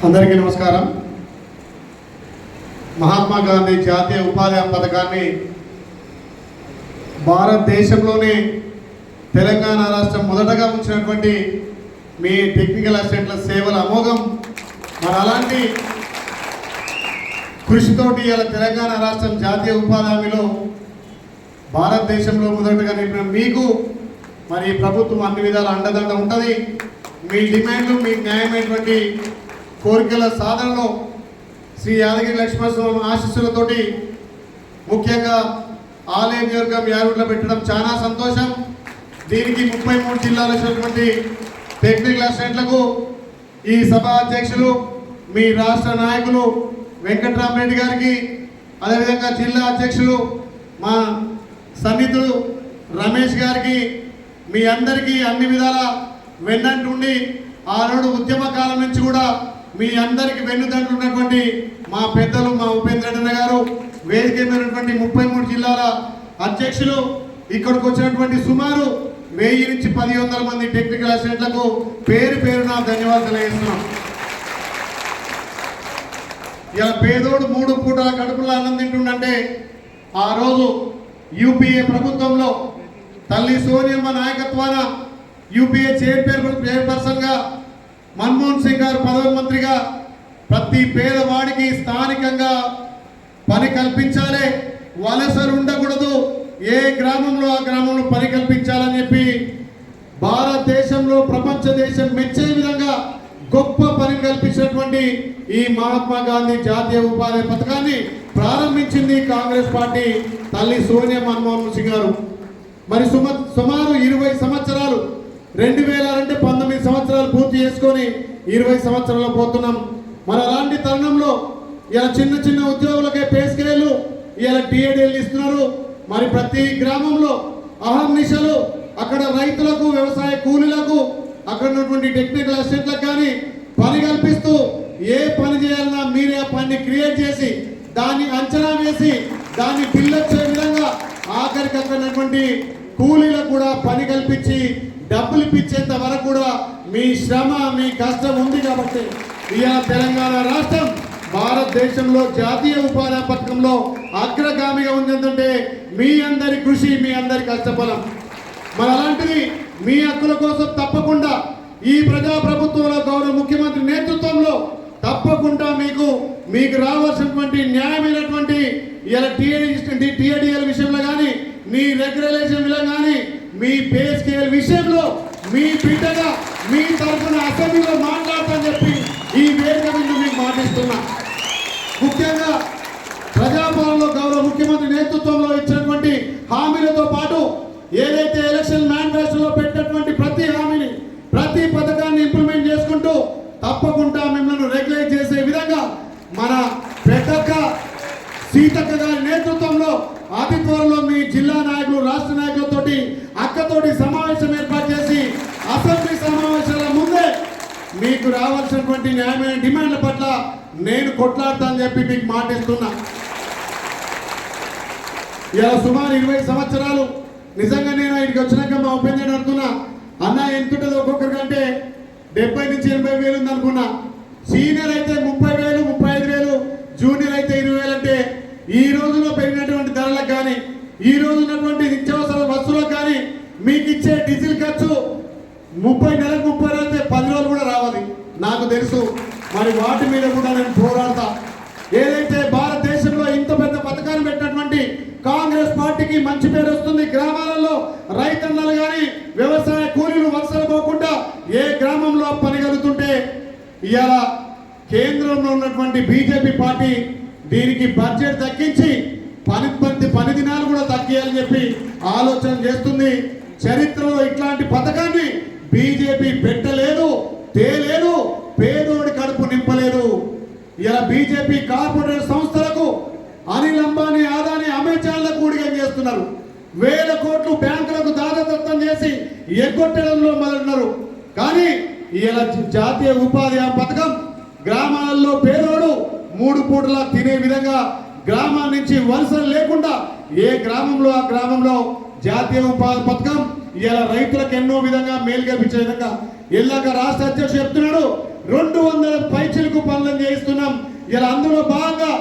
అందరికీ నమస్కారం. మహాత్మా గాంధీ జాతీయ ఉపాధి హామీ పథకాన్ని భారతదేశంలోనే తెలంగాణ రాష్ట్రం మొదటగా ఉంచినటువంటి మీ టెక్నికల్ అసిస్టెంట్ల సేవల అమోఘం. మరి అలాంటి కృషితోటి ఇలా తెలంగాణ రాష్ట్రం జాతీయ ఉపాధి హామీలో భారతదేశంలో మొదటగా నింపిన మీకు మరి ప్రభుత్వం అన్ని విధాల అండదండ ఉంటుంది. మీ డిమాండ్లు మీ న్యాయమైనటువంటి కోరికల సాధనలో శ్రీ యాదగిరి లక్ష్మణస్వామి ఆశీస్సులతోటి ముఖ్యంగా ఆలయ నియోజకవర్గం యారుట్లో పెట్టడం చాలా సంతోషం. దీనికి 33 జిల్లాలో వచ్చినటువంటి టెక్నికల్ అసిస్టెంట్లకు ఈ సభ అధ్యక్షులు మీ రాష్ట్ర నాయకులు వెంకట్రామరెడ్డి గారికి, అదేవిధంగా జిల్లా అధ్యక్షులు మా సన్నిధులు రమేష్ గారికి, మీ అందరికీ అన్ని విధాల వెన్నంటుండి ఆనాడు ఉద్యమ కాలం నుంచి కూడా మీ అందరికి వెన్నుదండు ఉన్నటువంటి మా పెద్దలు మా ఉపేంద్ర రెడ్డి గారు, వేదిక మీదటువంటి 33 జిల్లాల అధ్యక్షులు, ఇక్కడికి వచ్చినటువంటి సుమారు 1000 నుంచి 1100 మంది టెక్నికల్ అసిస్టెంట్లకు పేరు పేరున ధన్యవాదాలు తెలియజేస్తున్నాం. ఇలా పేదోడు 3 పూటల కడుపులో అన్నం తింటుండంటే ఆ రోజు యూపీఏ ప్రభుత్వంలో తల్లి సోనియమ్మ నాయకత్వాన యూపీఏ చైర్పర్సన్గా మన్మోహన్ సింగ్ గారు ప్రధానమంత్రిగా ప్రతి పేదవాడికి స్థానికంగా పని కల్పించాలి, వలసలు ఉండకూడదు, ఏ గ్రామంలో ఆ గ్రామంలో పని కల్పించాలని చెప్పి భారతదేశంలో ప్రపంచ దేశం మెచ్చే విధంగా గొప్ప పని కల్పించినటువంటి ఈ మహాత్మా గాంధీ జాతీయ ఉపాధి పథకాన్ని ప్రారంభించింది కాంగ్రెస్ పార్టీ తల్లి సోనియా మన్మోహన్ సింగ్ గారు. మరి సుమారు 20 సంవత్సరాలు 2000 అంటే 19 సంవత్సరాలు పూర్తి చేసుకొని 20 సంవత్సరాలు పోతున్నాం. మరి అలాంటి తరుణంలో ఇలా చిన్న చిన్న ఉద్యోగులకే పే స్కేలు, ఇలా టీఏడీలు ఇస్తున్నారు. మరి ప్రతి గ్రామంలో అహర్నిశలు అక్కడ రైతులకు, వ్యవసాయ కూలీలకు, అక్కడ ఉన్నటువంటి టెక్నికల్ అసిస్టెంట్లకు కానీ పని కల్పిస్తూ ఏ పని చేయాలన్నా మీరే ఆ పని క్రియేట్ చేసి దాన్ని అంచనా వేసి దాన్ని బిల్ వచ్చే విధంగా ఆఖరికి అక్కడ ఉన్నటువంటి కూలీలకు కూడా పని కల్పించి డబ్బులు ఇప్పించేంత వరకు కూడా మీ శ్రమ మీ కష్టం ఉంది. కాబట్టి ఇవాళ తెలంగాణ రాష్ట్రం భారతదేశంలో జాతీయ ఉపాధి పథకంలో అగ్రగామిగా ఉంది. ఎందుకంటే మీ అందరి కృషి, మీ అందరి కష్టఫలం. మరి అలాంటిది మీ హక్కుల కోసం తప్పకుండా ఈ ప్రజాప్రభుత్వంలో గౌరవ ముఖ్యమంత్రి నేతృత్వంలో తప్పకుండా మీకు రావాల్సినటువంటి న్యాయమైనటువంటి ఇలా టీఏడీఎల్ విషయంలో కానీ, మీ రెగ్యులేషన్ విషయంలో కానీ, మీ పే స్కేల్ విషయంలో మీ బిడ్డగా మీ తరఫున అసెంబ్లీలో మాట్లాడతానని చెప్పి ఈ వేదిక మీద మీకు మాటిస్తున్నా. ముఖ్యంగా ప్రజాపాలనలో గౌరవ ముఖ్యమంత్రి నేతృత్వంలో ఇచ్చినటువంటి హామీలతో పాటు ఏదైతే ఎలక్షన్ మేనిఫెస్టోలో పెట్టినటువంటి ప్రతి హామీని, ప్రతి పథకాన్ని ఇంప్లిమెంట్ చేసుకుంటూ తప్పకుండా మిమ్మల్ని రెగ్యులేట్ చేసే విధంగా మన పెద్దక్క సీతక్క గారి నేతృత్వంలో అతి త్వరలో మీ జిల్లా నాయకులు, రాష్ట్ర నాయకులతోటి అక్కతోటి సమావేశం ఏర్పాటు చేసి అసెంబ్లీ సమావేశాల ముందే మీకు రావాల్సినటువంటి న్యాయమైన డిమాండ్ల పట్ల నేను కొట్లాడతానని చెప్పి మీకు మాటిస్తున్నా. ఇలా సుమారు 20 సంవత్సరాలు నిజంగా నేను ఇక్కడికి వచ్చినాక మా ఉపేంద్ర అడుగుతున్నా, అన్న ఎంత ఉంటుంది ఒక్కొక్కరికంటే 70 నుంచి 80 వేలు ఉంది అనుకున్నా. సీనియర్ అయితే 30,000, 35,000, జూనియర్ అయితే 20,000. అంటే ఈ రోజులో పెరిగినటువంటి ధరలకు కానీ, ఈ రోజు ఉన్నటువంటి నిత్యావసర వస్తువులకు కానీ మీకు ఇచ్చే డీజిల్ ఖర్చు నెలకు 30 అయితే 10 రోజులు కూడా రావాలి నాకు తెలుసు. మరి వాటి మీద కూడా నేను పోరాడతా. ఏదైతే భారతదేశంలో ఇంత పెద్ద పథకాన్ని పెట్టినటువంటి కాంగ్రెస్ పార్టీకి మంచి పేరు వస్తుంది. గ్రామాలలో రైతన్నలు కానీ వ్యవసాయ కూలీలు వలసలు పోకుండా ఏ గ్రామంలో పని కలుగుతుంటే ఇవాళ కేంద్రంలో ఉన్నటువంటి బీజేపీ పార్టీ దీనికి బడ్జెట్ తగ్గించి పని దినాలు కూడా తగ్గియాలని చెప్పి ఆలోచన చేస్తుంది. చరిత్రలో ఇట్లాంటి పథకాన్ని బీజేపీ పెట్టలేదు, తేలేదు, పేదోడి కడుపు నింపలేదు. ఇలా బీజేపీ కార్పొరేట్ సంస్థలకు అనిల్ అంబానీ, అదానీ, అమెజాన్లకు ఊడిగం చేస్తున్నారు. 1000 కోట్లు బ్యాంకులకు దారదత్తం చేసి ఎగ్గొట్టడంలో మొదలున్నారు. కానీ ఇలా జాతీయ ఉపాధి పథకం గ్రామాలలో పేదోడు 3 పూటలా తినే విధంగా గ్రామాల నుంచి వలసలు లేకుండా ఏ గ్రామంలో ఆ గ్రామంలో జాతీయ ఉపాధి పథకం ఇలా రైతులకు ఎన్నో విధంగా మేలు కల్పించే విధంగా ఎల్లాక రాష్ట్ర అధ్యక్షుడు చెప్తున్నాడు. 200 పైచిలకు పనులను చేయిస్తున్నాం. ఇలా అందులో భాగంగా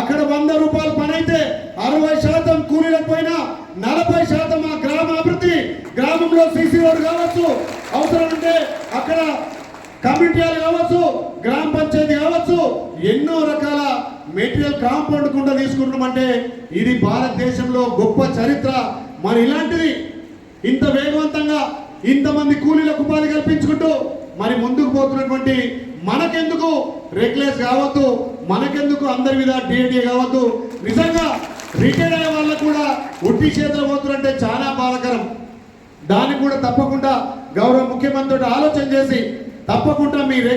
అక్కడ 100 రూపాయలు పని అయితే 60% కూలీలకు పోయినా 40% ఆ గ్రామ అభివృద్ధి, గ్రామంలో సీసీ రోడ్ కావచ్చు, అవసరం ఉంటే అక్కడ కమిటీలు కావచ్చు, గ్రామ పంచాయతీ కావచ్చు, ఎన్నో రకాల మెటీరియల్ కాంపౌండ్ కుండా తీసుకుంటున్నామంటే ఇది భారతదేశంలో గొప్ప చరిత్ర. మరి ఇలాంటిది ఇంత వేగవంతంగా ఇంతమంది కూలీలకు ఉపాధి కల్పించుకుంటూ మరి ముందుకు పోతున్నటువంటి మనకెందుకు రెగ్యులర్స్ కావద్దు, మనకెందుకు అందరి మీద డిఏడి కావద్దు. నిజంగా రిటైర్ అయ్యే వాళ్ళకు కూడా ఉట్టి చేతులు పోతున్నంటే చాలా బాధాకరం. దాన్ని కూడా తప్పకుండా గౌరవ ముఖ్యమంత్రి ఆలోచన చేసి తప్పకుండా మీ